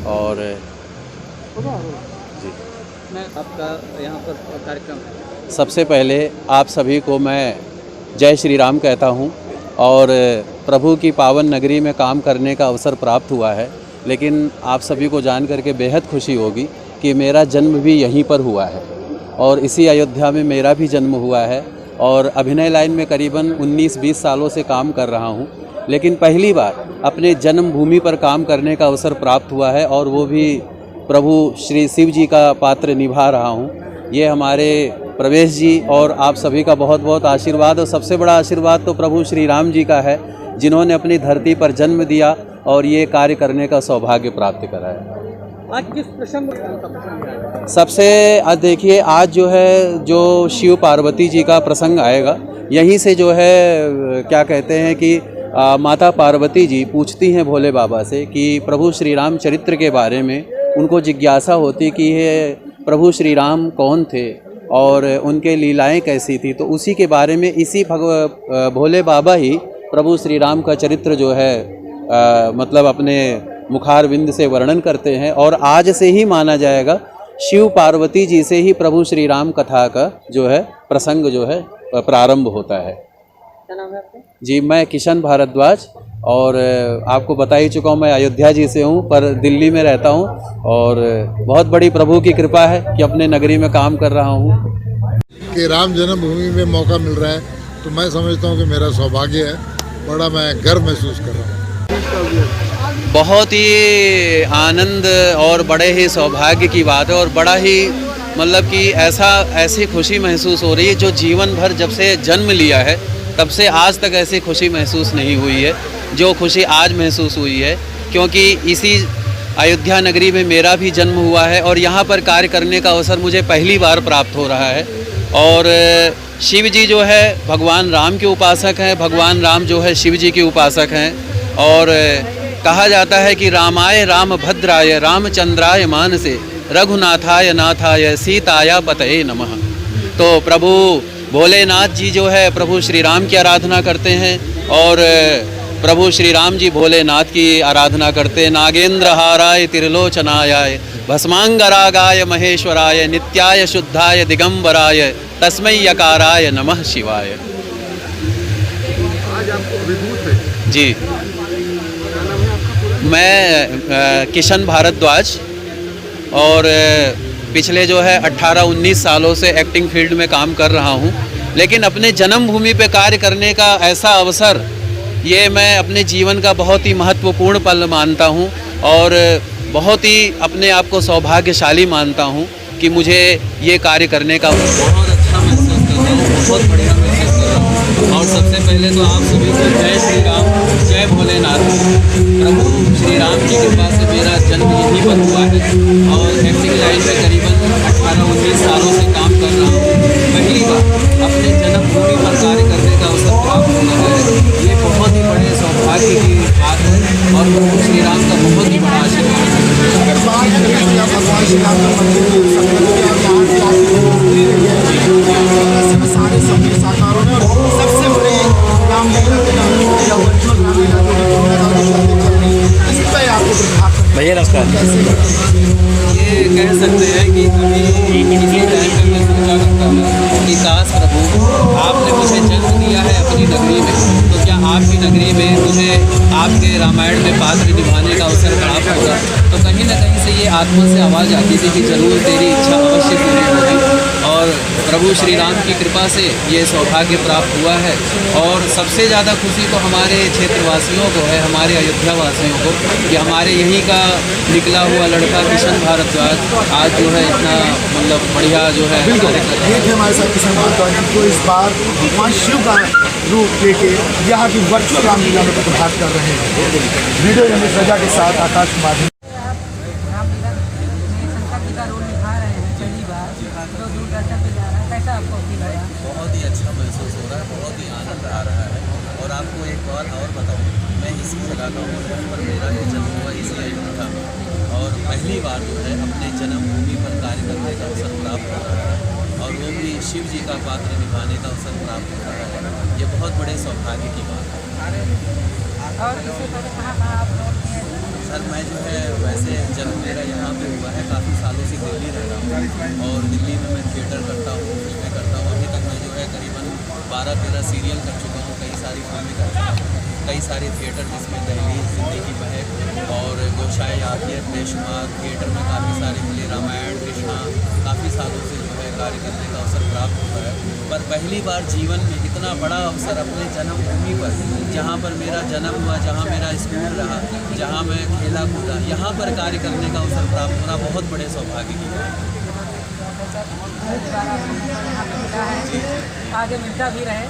और जी मैं आपका यहाँ पर कार्यक्रम सबसे पहले आप सभी को मैं जय श्री राम कहता हूँ। और प्रभु की पावन नगरी में काम करने का अवसर प्राप्त हुआ है, लेकिन आप सभी को जान करके बेहद खुशी होगी कि मेरा जन्म भी यहीं पर हुआ है और इसी अयोध्या में मेरा भी जन्म हुआ है। और अभिनय लाइन में करीबन 19-20 सालों से काम कर रहा हूँ, लेकिन पहली बार अपने जन्मभूमि पर काम करने का अवसर प्राप्त हुआ है और वो भी प्रभु श्री शिव जी का पात्र निभा रहा हूँ। ये हमारे प्रवेश जी और आप सभी का बहुत बहुत आशीर्वाद, और सबसे बड़ा आशीर्वाद तो प्रभु श्री राम जी का है, जिन्होंने अपनी धरती पर जन्म दिया और ये कार्य करने का सौभाग्य प्राप्त करा है। आज किस प्रसंग का प्रसंग है? सबसे आज देखिए, आज जो है जो शिव पार्वती जी का प्रसंग आएगा, यहीं से जो है क्या कहते हैं कि माता पार्वती जी पूछती हैं भोले बाबा से कि प्रभु श्री राम चरित्र के बारे में उनको जिज्ञासा होती कि ये प्रभु श्री राम कौन थे और उनके लीलाएं कैसी थी। तो उसी के बारे में इसी भोले बाबा ही प्रभु श्री राम का चरित्र जो है मतलब अपने मुखारविंद से वर्णन करते हैं। और आज से ही माना जाएगा शिव पार्वती जी से ही प्रभु श्री राम कथा का जो है प्रसंग जो है प्रारंभ होता है। क्या नाम है आपका? जी, मैं किशन भारद्वाज, और आपको बता ही चुका हूँ मैं अयोध्या जी से हूँ, पर दिल्ली में रहता हूँ और बहुत बड़ी प्रभु की कृपा है कि अपने नगरी में काम कर रहा हूँ। कि राम जन्मभूमि में मौका मिल रहा है तो मैं समझता हूँ कि मेरा सौभाग्य है, बड़ा मैं गर्व महसूस कर रहा हूँ। बहुत ही आनंद और बड़े ही सौभाग्य की बात है, और बड़ा ही मतलब कि ऐसी खुशी महसूस हो रही है जो जीवन भर जब से जन्म लिया है तब से आज तक ऐसी खुशी महसूस नहीं हुई है जो खुशी आज महसूस हुई है, क्योंकि इसी अयोध्या नगरी में मेरा भी जन्म हुआ है और यहाँ पर कार्य करने का अवसर मुझे पहली बार प्राप्त हो रहा है। और शिव जी जो है भगवान राम के उपासक हैं, भगवान राम जो है शिव जी के उपासक हैं। और कहा जाता है कि रामाय रामभद्राय रामचंद्राय मानसे रघुनाथाय नाथाय सीताया पतये नमः। तो प्रभु भोलेनाथ जी जो है प्रभु श्री राम की आराधना करते हैं और प्रभु श्री राम जी भोलेनाथ की आराधना करते हैं। नागेंद्र हाराय त्रिलोचनाय भस्मांगरागाय महेश्वराय नित्याय शुद्धाय दिगंबराय तस्मै यकाराय नमः शिवाय। आज आपको अभिभूत है जी, मैं किशन भारद्वाज, और पिछले जो है 18-19 सालों से एक्टिंग फील्ड में काम कर रहा हूँ, लेकिन अपने जन्मभूमि पे कार्य करने का ऐसा अवसर ये मैं अपने जीवन का बहुत ही महत्वपूर्ण पल मानता हूँ और बहुत ही अपने आप को सौभाग्यशाली मानता हूँ कि मुझे ये कार्य करने का बहुत अच्छा महसूस कर रहा हूँ, बहुत बढ़िया महसूस कर रहा हूँ। और सबसे पहले तो आप सभी को जय श्री राम, जय भोलेनाथ। प्रभु श्री राम की कृपा से मेरा जन्म यहीं पर हुआ है और एक्टिंग लाइन में करीबन 18-19 सालों से काम कर रहा हूँ। पहली बार अपने जन्मभूमि पर कार्य करने का अवसर प्राप्त होना है, ये बहुत ही बड़े सौभाग्य की बात है और प्रभु श्री राम का बहुत ही बड़ा आशीर्वाद है। अगर बात करें कि भगवान श्री राम का सारे सभी साकारों में सबसे बड़ी रामलीला या वर्चुअल रामलीला इस पर आपको भैया नमस्कार। ये कह सकते हैं कि अभी इसी टाइम पे मैं सोचा करता हूँ कि काश प्रभु आपने मुझे जन्म दिया है अपनी नगरी में, तो क्या आपकी नगरी में मुझे आपके रामायण में पात्र निभाने का अवसर प्राप्त होगा। तो कहीं ना कहीं से ये आत्मा से आवाज़ आती थी कि जरूर तेरी इच्छा अवश्य पूरी होगी, और प्रभु श्री राम की कृपा से ये सौभाग्य प्राप्त हुआ है। और सबसे ज़्यादा खुशी तो हमारे क्षेत्रवासियों को है, हमारे अयोध्या वासियों को, कि हमारे यहीं का निकला हुआ लड़का किशन भारद्वाज आज जो है इतना मतलब बढ़िया जो है ये थे हमारे साथ किशन भारद्वाज को इस बार भगवान शिव का रूप लेके यहाँ की वर्चुअल रामलीला में प्रतिभाग कर रहे हैं। वीडियो जर्नलिस्ट रजा के साथ आकाश कुमार। बहुत ही अच्छा महसूस हो रहा है, बहुत ही आनंद आ रहा है। और आपको एक बात और बताऊँ, मैं इसी जगह का हूँ जहाँ पर मेरा ये जन्म हुआ, इसी अयोध्या में, और पहली बार जो है अपने जन्मभूमि पर कार्य करने का अवसर प्राप्त हो रहा है और वो भी शिव जी का पात्र निभाने का अवसर प्राप्त हो रहा है। ये बहुत बड़े सौभाग्य की बात है। और इससे पहले कहाँ आप रोल किए हैं? सर मैं जो है वैसे जन्म मेरा यहाँ पे हुआ है, काफ़ी सालों से दिल्ली रह रहा हूँ और दिल्ली में मैं थिएटर करता हूँ, फिल्में करता हूँ। अभी तक मैं जो है करीबन 12-13 सीरियल कर चुका हूँ, कई सारी फिल्में कर चुका हूँ, कई सारे थिएटर जिसमें दहलीज, जिंदगी महक और गोशाए आफियत, बेशुमार थिएटर में काफ़ी सारे मिले, रामायण, कृष्णा, काफ़ी सालों से जो है कार्य करने का अवसर प्राप्त हुआ है। पर पहली बार जीवन में इतना बड़ा अवसर अपने जन्मभूमि पर, जहाँ पर मेरा जन्म हुआ, जहाँ मेरा स्कूल रहा, जहाँ मैं खेला कूदा, यहाँ पर कार्य करने का अवसर प्राप्त होना बहुत बड़े सौभाग्य की बात है। आगे मिलता भी रहे।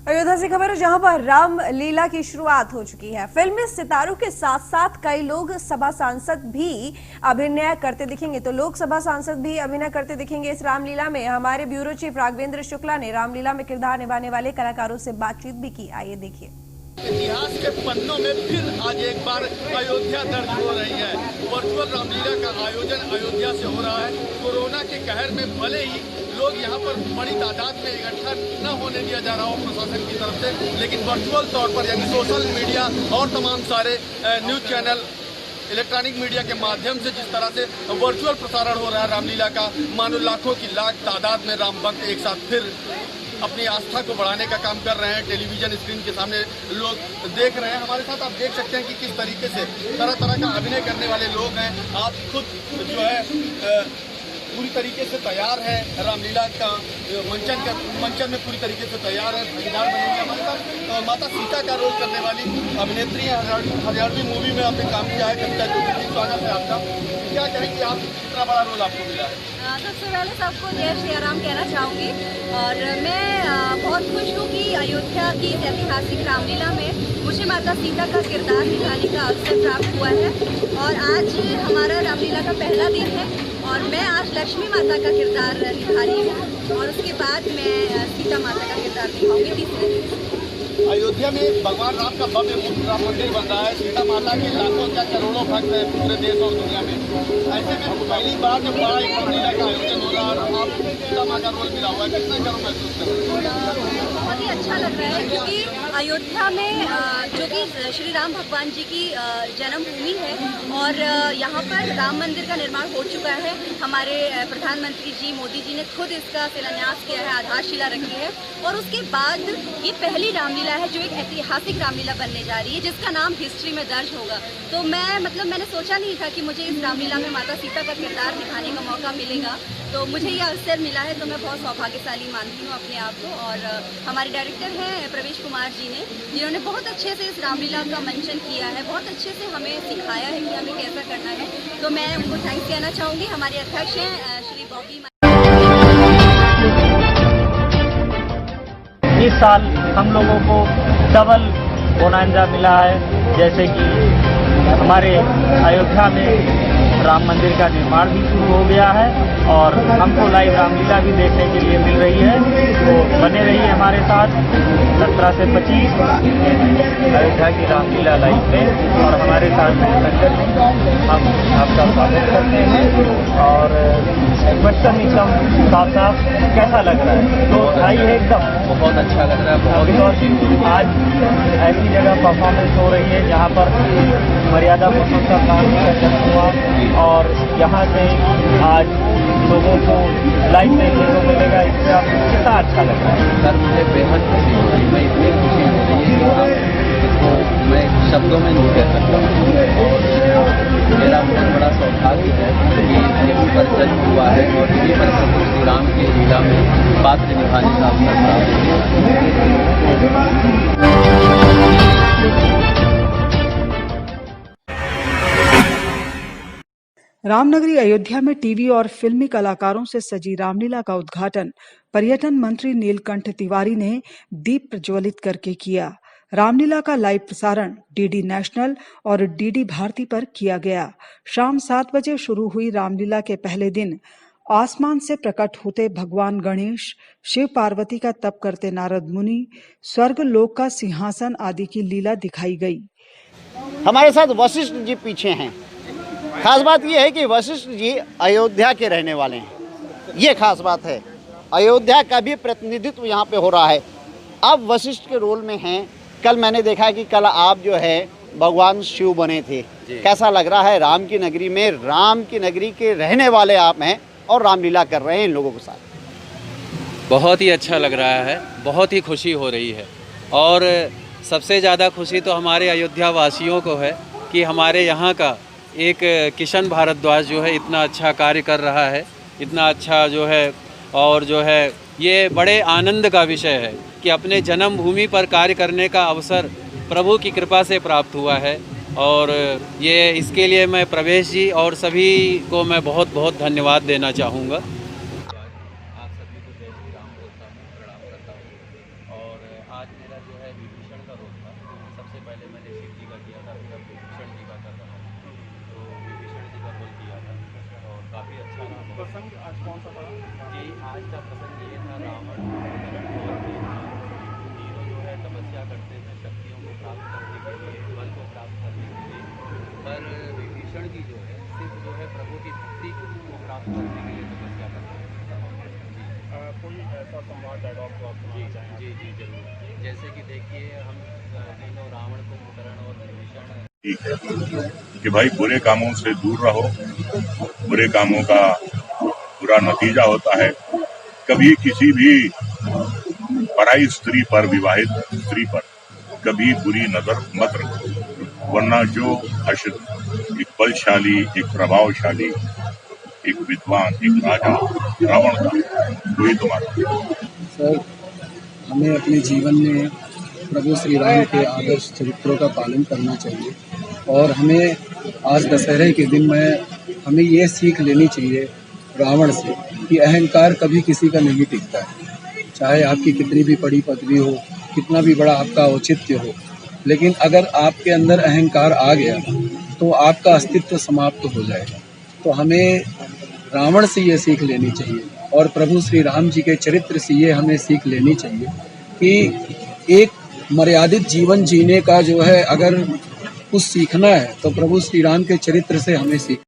अयोध्या से खबर है जहां पर रामलीला की शुरुआत हो चुकी है। फिल्मी सितारों के साथ साथ कई लोग सभा सांसद भी अभिनय करते दिखेंगे, तो लोकसभा सांसद भी अभिनय करते दिखेंगे इस रामलीला में। हमारे ब्यूरो चीफ राघवेंद्र शुक्ला ने रामलीला में किरदार निभाने वाले कलाकारों से बातचीत भी की। आइए देखिए। इतिहास के पन्नों में फिर आज एक बार अयोध्या दर्ज हो रही है। वर्चुअल रामलीला का आयोजन अयोध्या से हो रहा है। कोरोना के कहर में भले ही लोग यहाँ पर बड़ी तादाद में इकट्ठा न होने दिया जा रहा हो प्रशासन की तरफ से, लेकिन वर्चुअल तौर पर यानी सोशल मीडिया और तमाम सारे न्यूज चैनल, इलेक्ट्रॉनिक मीडिया के माध्यम से जिस तरह से वर्चुअल प्रसारण हो रहा है रामलीला का, मानो लाखों की लाख तादाद में राम भक्त एक साथ फिर अपनी आस्था को बढ़ाने का काम कर रहे हैं। टेलीविजन स्क्रीन के सामने लोग देख रहे हैं। हमारे साथ आप देख सकते हैं कि किस तरीके से तरह तरह का अभिनय करने वाले लोग हैं। आप खुद जो है पूरी तरीके से तैयार है, रामलीला का मंचन में पूरी तरीके से तैयार है, भागीदार बनेंगे। हमारे साथ माता सीता का रोल करने वाली अभिनेत्री है, हरियाणवी मूवी में आपने काम किया है। कविता जोशी, स्वागत है आपका। क्या कहेंगे आप, इतना बड़ा रोल आपको मिला है? सबसे पहले सबको जय श्री राम कहना चाहूँगी और मैं बहुत खुश हूँ कि अयोध्या की इस ऐतिहासिक रामलीला में मुझे माता सीता का किरदार निभाने का अवसर प्राप्त हुआ है और आज हमारा रामलीला का पहला दिन है और मैं आज लक्ष्मी माता का किरदार निभा रही हूँ और उसके बाद मैं सीता माता का किरदार निभाऊंगी तीसरे दिन। अयोध्या में भगवान राम का भव्य राम मंदिर बन रहा है। सीता माता के लाखों क्या करोड़ों भक्त हैं पूरे देश और दुनिया में। ऐसे में पहली बार जब बड़ा एक रामलीला का आयोजन हो रहा है, आप सीता माँ का रोल मिला हुआ है, कितना गर्व महसूस कर रहे हैं? बहुत ही अच्छा लग रहा है क्योंकि अयोध्या में जो कि श्री राम भगवान जी की जन्मभूमि है और यहाँ पर राम मंदिर का निर्माण हो चुका है। हमारे प्रधानमंत्री जी मोदी जी ने खुद इसका शिलान्यास किया है, आधारशिला रखी है और उसके बाद ये पहली रामलीला है जो एक ऐतिहासिक रामलीला बनने जा रही है जिसका नाम हिस्ट्री में दर्ज होगा। तो मैंने सोचा नहीं था कि मुझे इस रामलीला में माता सीता का किरदार निभाने का मौका मिलेगा, तो मुझे ये अवसर मिला है तो मैं बहुत सौभाग्यशाली मानती हूँ अपने आप को। और हमारे डायरेक्टर हैं प्रवेश कुमार जी ने, जिन्होंने बहुत अच्छे से इस रामलीला का मंचन किया है, बहुत अच्छे से हमें सिखाया है कि हमें कैसा करना है, तो मैं उनको थैंक्स कहना चाहूँगी। हमारे अध्यक्ष हैं श्री बॉबी। इस साल हम लोगों को डबल बोनांजा मिला है, जैसे कि हमारे अयोध्या में राम मंदिर का निर्माण भी शुरू हो गया है और हमको लाइव रामलीला भी देखने के लिए मिल रही है। तो बने रहिए हमारे साथ 17 से 25 अयोध्या की रामलीला लाइव में और हमारे साथ संगत हम आपका स्वागत करते हैं। और क्वेश्चन एकदम साफ कैसा लग रहा है? तो आइए, एकदम बहुत अच्छा लग रहा है। बहुत आज ऐसी जगह परफॉर्मेंस हो रही है जहाँ पर मर्यादा पुरुषोत्तम राम जी का जन्म हुआ और यहाँ से आज लोगों को लाइव देखने को मिलेगा। इससे आपको कितना अच्छा लग रहा है? सर मुझे बेहद खुशी हो रही है, मैं इतनी खुशी हो रही है कि मैं शब्दों में नहीं कह सकता और मेरा बहुत बड़ा सौभाग्य है कि यहीं पर जन्म हुआ है और यहीं पर प्रभु श्री राम की लीला में पात्र निभाने का अवसर प्राप्त हुआ। रामनगरी अयोध्या में टीवी और फिल्मी कलाकारों से सजी रामलीला का उद्घाटन पर्यटन मंत्री नीलकंठ तिवारी ने दीप प्रज्वलित करके किया। रामलीला का लाइव प्रसारण डीडी नेशनल और डीडी भारती पर किया गया। शाम 7 बजे शुरू हुई रामलीला के पहले दिन आसमान से प्रकट होते भगवान गणेश, शिव पार्वती का तप करते नारद मुनि, स्वर्ग लोक का सिंहासन आदि की लीला दिखाई गई। हमारे साथ वशिष्ठ जी पीछे हैं। खास बात यह है कि वशिष्ठ जी अयोध्या के रहने वाले हैं, ये खास बात है। अयोध्या का भी प्रतिनिधित्व यहाँ पे हो रहा है। आप वशिष्ठ के रोल में हैं। कल मैंने देखा कि कल आप जो है भगवान शिव बने थे। कैसा लग रहा है राम की नगरी में? राम की नगरी के रहने वाले आप हैं और रामलीला कर रहे हैं इन लोगों के साथ। बहुत ही अच्छा लग रहा है, बहुत ही खुशी हो रही है। और सबसे ज़्यादा खुशी तो हमारे अयोध्या वासियों को है कि हमारे यहाँ का एक किशन भारद्वाज जो है इतना अच्छा कार्य कर रहा है, इतना अच्छा जो है। और जो है ये बड़े आनंद का विषय है कि अपने जन्मभूमि पर कार्य करने का अवसर प्रभु की कृपा से प्राप्त हुआ है। और ये इसके लिए मैं प्रवेश जी और सभी को मैं बहुत बहुत धन्यवाद देना चाहूँगा। आप सभी को जय श्री राम बोलता हूँ, प्रणाम करता हूँ। और आज मेरा जो है विभीषण का रोल था। सबसे पहले मैंने शिव जी का किया था, फिर अब विभीषण जी का कर रहा हूँ। तो विभीषण जी का रोल किया था और काफ़ी अच्छा रहा। प्रसंग आज कौन सा था जी? आज का प्रसंग ये था रावण और हीरो जो है तपस्या करते थे शक्तियों को प्राप्त करने के लिए, बल को प्राप्त करने के लिए। पर विभीषण जी जो है सिर्फ जो है प्रभु की भक्ति को प्राप्त करने के लिए तपस्या करते हैं। कोई ऐसा संवाद डायलॉग तो आप जी जी जी जरूर। जैसे कि देखिए हम तीनों रावण कुंभकर्ण और विभीषण ठीक है कि भाई बुरे कामों से दूर रहो। बुरे कामों का बुरा नतीजा होता है। कभी किसी भी पराई स्त्री पर, विवाहित स्त्री पर कभी बुरी नजर मत रखो, वरना जो हर्षित एक बलशाली, एक प्रभावशाली, एक विद्वान, एक राजा रावण था, वही तुम्हारा। सर, हमें अपने जीवन में प्रभु श्री राम के आदर्श चरित्रों का पालन करना चाहिए। और हमें आज दशहरे के दिन में हमें ये सीख लेनी चाहिए रावण से कि अहंकार कभी किसी का नहीं टिकता है। चाहे आपकी कितनी भी बड़ी पदवी हो, कितना भी बड़ा आपका औचित्य हो, लेकिन अगर आपके अंदर अहंकार आ गया तो आपका अस्तित्व समाप्त हो जाएगा। तो हमें रावण से ये सीख लेनी चाहिए और प्रभु श्री राम जी के चरित्र से ये हमें सीख लेनी चाहिए कि एक मर्यादित जीवन जीने का जो है अगर कुछ सीखना है तो प्रभु श्री राम के चरित्र से हमें सीख